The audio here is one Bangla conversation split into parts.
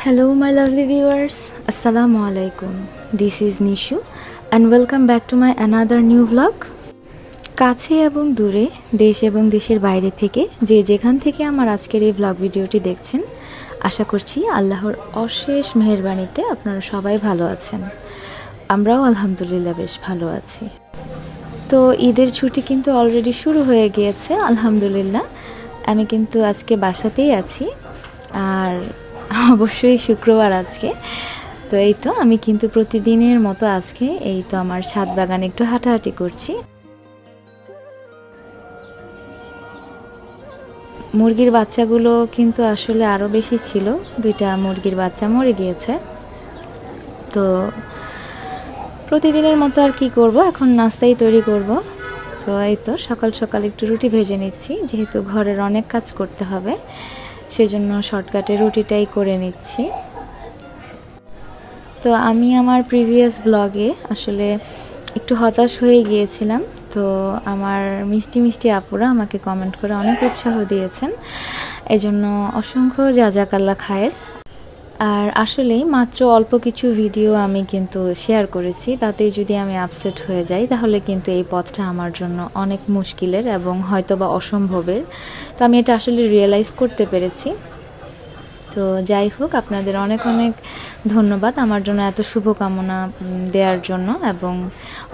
Hello, my lovely viewers. Assalamu alaikum. This is Nishu, and welcome back to my another new vlog. কাছে এবং দূরে, দেশ এবং দেশের বাইরে থেকে যে যেখান থেকে আমার আজকের এই ভ্লগ ভিডিওটি দেখছেন, আশা করছি আল্লাহর অশেষ মেহেরবানিতে আপনারা সবাই ভালো আছেন। আমরাও আলহামদুলিল্লাহ বেশ ভালো আছি। তো ঈদের ছুটি কিন্তু অলরেডি শুরু হয়ে গিয়েছে আলহামদুলিল্লাহ। আমি কিন্তু আজকে বাসাতেই আছি, আর অবশ্যই শুক্রবার আজকে। তো এই তো আমি কিন্তু প্রতিদিনের মতো আজকে এই তো আমার ছাদ বাগানে একটু হাঁটাহাঁটি করছি। মুরগির বাচ্চাগুলো কিন্তু আসলে আরও বেশি ছিল, 2টা মুরগির বাচ্চা মরে গিয়েছে। তো প্রতিদিনের মতো আর কি করব, এখন নাস্তাই তৈরি করব। তো এই তো সকাল সকাল একটু রুটি ভেজে নিচ্ছি, যেহেতু ঘরের অনেক কাজ করতে হবে সেজন্য শর্টকাটে রুটিটাই করে নিচ্ছি। তো আমি আমার প্রিভিয়াস ব্লগে আসলে একটু হতাশ হয়ে গিয়েছিলাম। তো আমার মিষ্টি মিষ্টি আপুরা আমাকে কমেন্ট করে অনেক উৎসাহ দিয়েছেন, এজন্য অসংখ্য জাযাকাল্লাহ খায়ের। আর আসলেই মাত্র অল্প কিছু ভিডিও আমি কিন্তু শেয়ার করেছি, তাতেই যদি আমি আপসেট হয়ে যাই তাহলে কিন্তু এই পথটা আমার জন্য অনেক মুশকিলের এবং হয়তোবা অসম্ভবের। তো আমি এটা আসলে রিয়েলাইজ করতে পেরেছি। তো যাই হোক, আপনাদের অনেক অনেক ধন্যবাদ আমার জন্য এত শুভকামনা দেওয়ার জন্য, এবং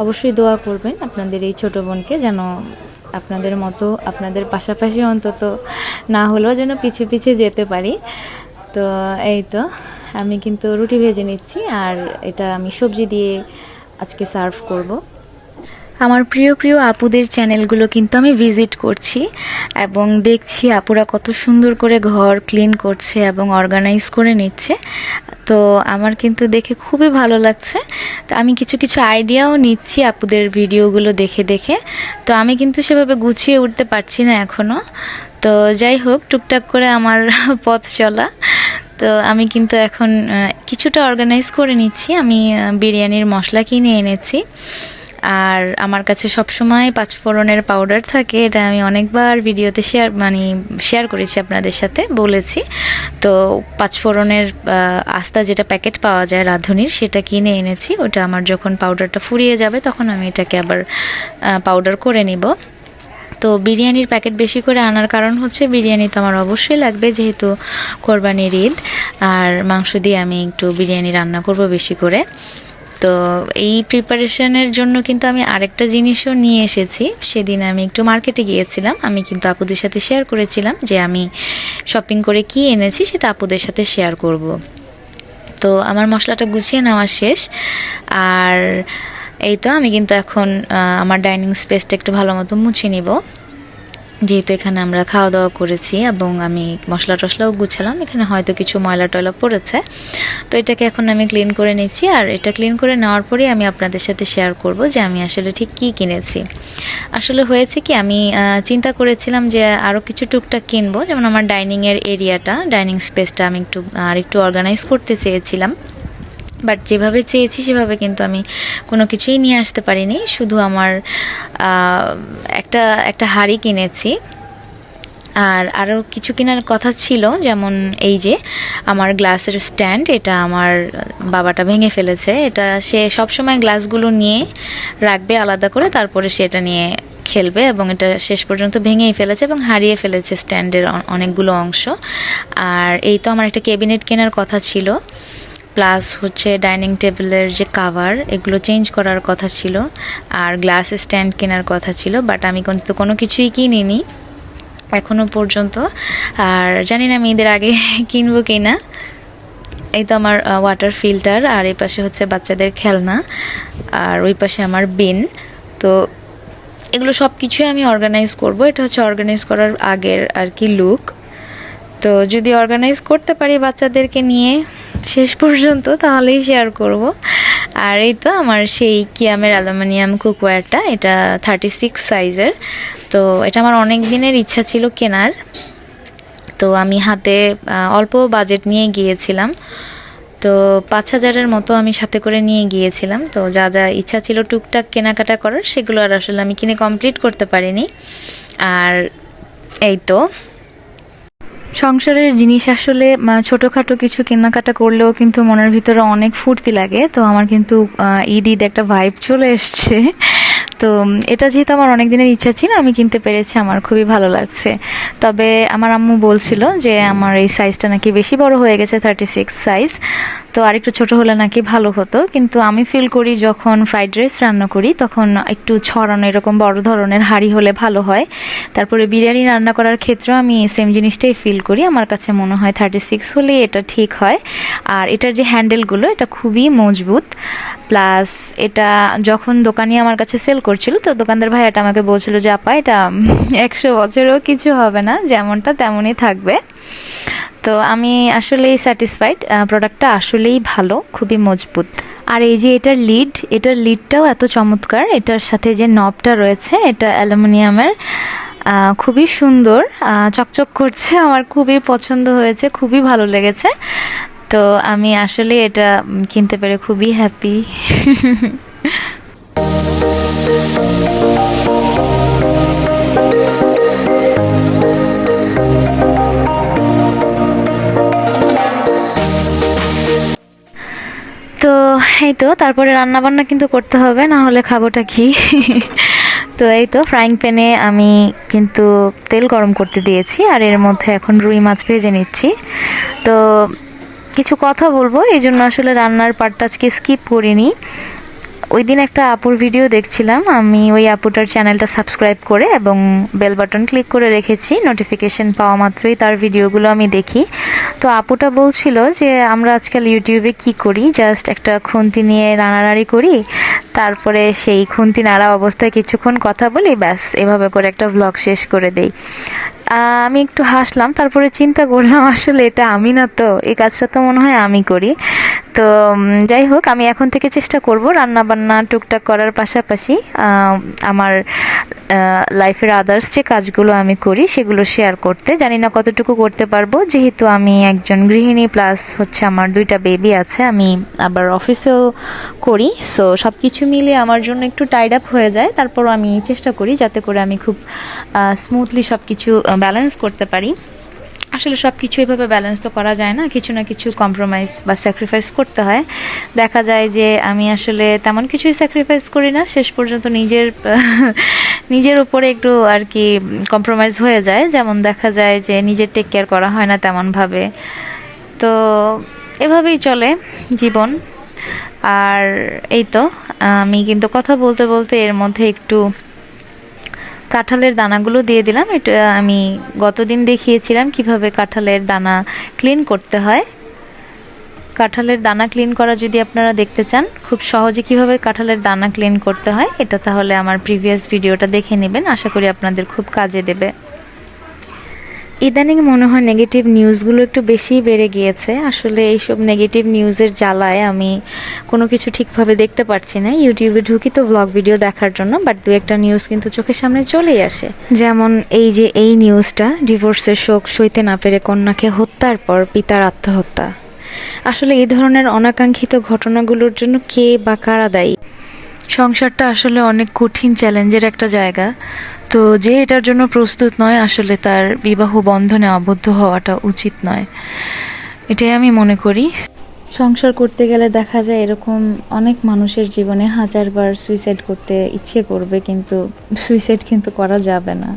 অবশ্যই দোয়া করবেন আপনাদের এই ছোটো বোনকে যেন আপনাদের মতো, আপনাদের পাশাপাশি অন্তত না হলেও যেন পিছে পিছে যেতে পারি। তো এই তো আমি কিন্তু রুটি ভেজে নিচ্ছি, আর এটা আমি সবজি দিয়ে আজকে সার্ভ করব। আমার প্রিয় প্রিয় আপুদের চ্যানেলগুলো কিন্তু আমি ভিজিট করছি এবং দেখছি আপুরা কত সুন্দর করে ঘর ক্লিন করছে এবং অর্গানাইজ করে নিচ্ছে। তো আমার কিন্তু দেখে খুবই ভালো লাগছে। তো আমি কিছু কিছু আইডিয়াও নিচ্ছি আপুদের ভিডিওগুলো দেখে দেখে। তো আমি কিন্তু সেভাবে গুছিয়ে উঠতে পারছি না এখনও। তো যাই হোক, টুকটাক করে আমার পথ চলা। তো আমি কিন্তু এখন কিছুটা অর্গানাইজ করে নিচ্ছি। আমি বিরিয়ানির মশলা কিনে এনেছি, আর আমার কাছে সবসময় পাঁচফোড়নের পাউডার থাকে। এটা আমি অনেকবার ভিডিওতে শেয়ার করেছি, আপনাদের সাথে বলেছি। তো পাঁচফোড়নের আস্তা যেটা প্যাকেট পাওয়া যায় রাঁধুনির, সেটা কিনে এনেছি। ওটা আমার যখন পাউডারটা ফুরিয়ে যাবে তখন আমি এটাকে আবার পাউডার করে নিব। তো বিরিয়ানির প্যাকেট বেশি করে আনার কারণ হচ্ছে বিরিয়ানি তো আমার অবশ্যই লাগবে, যেহেতু কোরবানির ঈদ, আর মাংস দিয়ে আমি একটু বিরিয়ানি রান্না করব বেশি করে। তো এই প্রিপারেশনের জন্য কিন্তু আমি আরেকটা জিনিসও নিয়ে এসেছি। সেদিন আমি একটু মার্কেটে গিয়েছিলাম, আমি কিন্তু আপুদের সাথে শেয়ার করেছিলাম যে আমি শপিং করে কি এনেছি সেটা আপুদের সাথে শেয়ার করব। তো আমার মশলাটা গুছিয়ে নেওয়া শেষ, আর এই তো আমি কিন্তু এখন আমার ডাইনিং স্পেসটা একটু ভালো মতো মুছে নিব, যেহেতু এখানে আমরা খাওয়া দাওয়া করেছি এবং আমি মশলা টশলাও গুছালাম। এখানে হয়তো কিছু ময়লা টয়লা পড়েছে, তো এটাকে এখন আমি ক্লিন করে নিচ্ছি। আর এটা ক্লিন করে নেওয়ার পরেই আমি আপনাদের সাথে শেয়ার করব যে আমি আসলে ঠিক কী কিনেছি। আসলে হয়েছে কি, আমি চিন্তা করেছিলাম যে আরও কিছু টুকটাক কিনবো, যেমন আমার ডাইনিংয়ের এরিয়াটা, ডাইনিং স্পেসটা আমি একটু অর্গানাইজ করতে চেয়েছিলাম। বাট যেভাবে চেয়েছি সেভাবে কিন্তু আমি কোনো কিছুই নিয়ে আসতে পারিনি। শুধু আমার একটা হাঁড়ি কিনেছি, আর আরও কিছু কেনার কথা ছিল, যেমন এই যে আমার গ্লাসের স্ট্যান্ড, এটা আমার বাবাটা ভেঙে ফেলেছে। এটা সে সবসময় গ্লাসগুলো নিয়ে রাখবে আলাদা করে, তারপরে সেটা নিয়ে খেলবে, এবং এটা শেষ পর্যন্ত ভেঙেই ফেলেছে এবং হারিয়ে ফেলেছে স্ট্যান্ডের অনেকগুলো অংশ। আর এই তো আমার একটা ক্যাবিনেট কেনার কথা ছিল, প্লাস হচ্ছে ডাইনিং টেবিলের যে কাভার, এগুলো চেঞ্জ করার কথা ছিল, আর গ্লাস স্ট্যান্ড কেনার কথা ছিল। বাট আমি কিন্তু কোনো কিছুই কিনিনি এখনও পর্যন্ত, আর জানি না আমি ঈদের আগে কিনবো কি না। এই তো আমার ওয়াটার ফিল্টার, আর এই পাশে হচ্ছে বাচ্চাদের খেলনা, আর ওই পাশে আমার বিন। তো এগুলো সব কিছুই আমি অর্গানাইজ করব। এটা হচ্ছে অর্গানাইজ করার আগের আর কি লুক। তো যদি অর্গানাইজ করতে পারি বাচ্চাদেরকে নিয়ে শেষ পর্যন্ত, তাহলেই শেয়ার করব। আর এই তো আমার সেই কিয়ামের অ্যালুমিনিয়াম কুকওয়্যারটা, এটা 36 সাইজের। তো এটা আমার অনেক দিনের ইচ্ছা ছিল কেনার। তো আমি হাতে অল্প বাজেট নিয়ে গিয়েছিলাম, তো 5,000-এর মতো আমি সাথে করে নিয়ে গিয়েছিলাম। তো যা যা ইচ্ছা ছিল টুকটাক কেনাকাটা করার, সেগুলো আর আসলে আমি কিনে কমপ্লিট করতে পারিনি। আর এই তো সংসারের জিনিস আসলে ছোটোখাটো কিছু কেনাকাটা করলেও কিন্তু মনের ভিতরে অনেক ফুর্তি লাগে। তো আমার কিন্তু ঈদ ঈদ একটা ভাইব চলে এসছে। তো এটা যেহেতু আমার অনেক দিনের ইচ্ছা ছিল, আমি কিনতে পেরেছি, আমার খুবই ভালো লাগছে। তবে আমার আম্মু বলছিল যে আমার এই সাইজটা নাকি বেশি বড় হয়ে গেছে, 36 সাইজ, তো আরেকটু ছোট হলে নাকি ভালো হতো। কিন্তু আমি ফিল করি যখন ফ্রাইড রাইস রান্না করি তখন একটু ছড়ানো এরকম বড় ধরনের হাঁড়ি হলে ভালো হয়। তারপরে বিরিয়ানি রান্না করার ক্ষেত্রেও আমি সেম জিনিসটাই ফিল করি। আমার কাছে মনে হয় 36 হলেই এটা ঠিক হয়। আর এটার যে হ্যান্ডেলগুলো এটা খুবই মজবুত, প্লাস এটা যখন দোকানি আমার কাছে সেল করছিল তো দোকানদার ভাইয়াটা আমাকে বলছিল যে আপা এটা 100 বছরেও কিছু হবে না, যেমনটা তেমনই থাকবে। তো আমি আসলেই স্যাটিসফাইড, প্রোডাক্টটা আসলেই ভালো, খুবই মজবুত। আর এই যে এটার লিডটাও এত চমৎকার, এটার সাথে যে নবটা রয়েছে এটা অ্যালুমিনিয়ামের, খুবই সুন্দর, চকচক করছে, আমার খুবই পছন্দ হয়েছে, খুবই ভালো লেগেছে। তো আমি আসলে এটা কিনতে পেরে খুবই হ্যাপি। তো এই তো তারপরে রান্না বান্না কিন্তু করতে হবে, না হলে খাবোটা কি। তো এই তো ফ্রাইং প্যানে আমি কিন্তু তেল গরম করতে দিয়েছি, আর এর মধ্যে এখন রুই মাছ ভেজে নিচ্ছি। তো কিছু কথা বলবো, এই জন্য আসলে রান্নার পার্টটা আজকে স্কিপ করিনি। ওই দিন একটা আপুর ভিডিও দেখছিলাম, আমি ওই আপুটার চ্যানেলটা সাবস্ক্রাইব করে এবং বেল বাটন ক্লিক করে রেখেছি, নোটিফিকেশন পাওয়া মাত্রই তার ভিডিওগুলো আমি দেখি। তো আপুটা বলছিল যে আমরা আজকাল ইউটিউবে কি করি, জাস্ট একটা খুন্তি নিয়ে নাড়ানাড়ি করি, তারপরে সেই খুন্তি নাড়া অবস্থায় কিছুক্ষণ কথা বলি, ব্যাস এভাবে করে একটা ব্লগ শেষ করে দেই। আমি একটু হাসলাম, তারপরে চিন্তা করলাম আসলে এটা আমি না, তো এই কাজটা তো মনে হয় আমি করি। তো যাই হোক, আমি এখন থেকে চেষ্টা করব রান্না বান্না টুকটাক করার পাশাপাশি আমার লাইফের আদার্স যে কাজগুলো আমি করি সেগুলো শেয়ার করতে। জানি না কতটুকু করতে পারবো, যেহেতু আমি একজন গৃহিণী, প্লাস হচ্ছে আমার 2টা বেবি আছে, আমি আবার অফিসেও করি। সো সব কিছু মিলিয়ে আমার জন্য একটু টাইড আপ হয়ে যায়। তারপরও আমি চেষ্টা করি যাতে করে আমি খুব স্মুথলি সব কিছু ব্যালেন্স করতে পারি। আসলে সব কিছু এভাবে ব্যালেন্স তো করা যায় না, কিছু না কিছু কম্প্রোমাইজ বা স্যাক্রিফাইস করতে হয়। দেখা যায় যে আমি আসলে তেমন কিছুই স্যাক্রিফাইস করি না, শেষ পর্যন্ত নিজের উপরে একটু আর কি কম্প্রোমাইজ হয়ে যায়। যেমন দেখা যায় যে নিজের টেক কেয়ার করা হয় না তেমনভাবে। তো এভাবেই চলে জীবন। আর এই তো আমি কিন্তু কথা বলতে বলতে এর মধ্যে একটু কাঁঠালের দানাগুলো দিয়ে দিলাম। এটা আমি গতদিন দেখিয়েছিলাম কিভাবে কাঁঠালের দানা ক্লিন করতে হয়। কাঁঠালের দানা ক্লিন করা যদি আপনারা দেখতে চান খুব সহজে কিভাবে কাঁঠালের দানা ক্লিন করতে হয়, এটা তাহলে আমার প্রিভিয়াস ভিডিওটা দেখে নেবেন, আশা করি আপনাদের খুব কাজে দেবে। ইদানিং মনে হয় নেগেটিভ নিউজগুলো একটু বেশিই বেড়ে গিয়েছে। আসলে এইসব নেগেটিভ নিউজের জ্বালায় আমি কোনো কিছু ঠিকভাবে দেখতে পারছি না। ইউটিউবে ঢুকি তো ব্লগ ভিডিও দেখার জন্য, বাট দু একটা নিউজ কিন্তু চোখের সামনে চলেই আসে। যেমন এই যে এই নিউজটা, ডিভোর্সের শোক সইতে না পেরে কন্যাকে হত্যার পর পিতার আত্মহত্যা। আসলে এই ধরনের অনাকাঙ্ক্ষিত ঘটনাগুলোর জন্য কে বা কারা দায়ী? সংসারটা আসলে অনেক কঠিন চ্যালেঞ্জের একটা জায়গা। তো যে এটার জন্য প্রস্তুত নয়, আসলে তার বিবাহ বন্ধনে আবদ্ধ হওয়াটা উচিত নয়, এটাই আমি মনে করি। সংসার করতে গেলে দেখা যায় এরকম অনেক মানুষের জীবনে হাজারবার সুইসাইড করতে ইচ্ছে করবে, কিন্তু সুইসাইড কিন্তু করা যাবে না।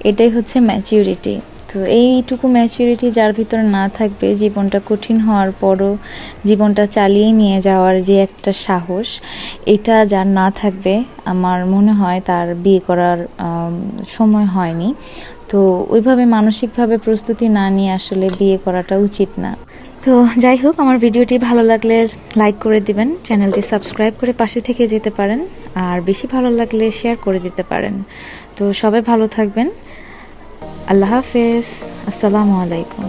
এটাই হচ্ছে ম্যাচিউরিটি। তো এইটুকু ম্যাচিউরিটি যার ভিতরে না থাকবে, জীবনটা কঠিন হওয়ার পরও জীবনটা চালিয়ে নিয়ে যাওয়ার যে একটা সাহস, এটা যার না থাকবে, আমার মনে হয় তার বিয়ে করার সময় হয়নি। তো ওইভাবে মানসিকভাবে প্রস্তুতি না নিয়ে আসলে বিয়ে করাটা উচিত না। তো যাই হোক, আমার ভিডিওটি ভালো লাগলে লাইক করে দিবেন, চ্যানেলটি সাবস্ক্রাইব করে পাশে থেকে যেতে পারেন, আর বেশি ভালো লাগলে শেয়ার করে দিতে পারেন। তো সবাই ভালো থাকবেন। আল্লাহ হাফেজ, আসসালামু আলাইকুম।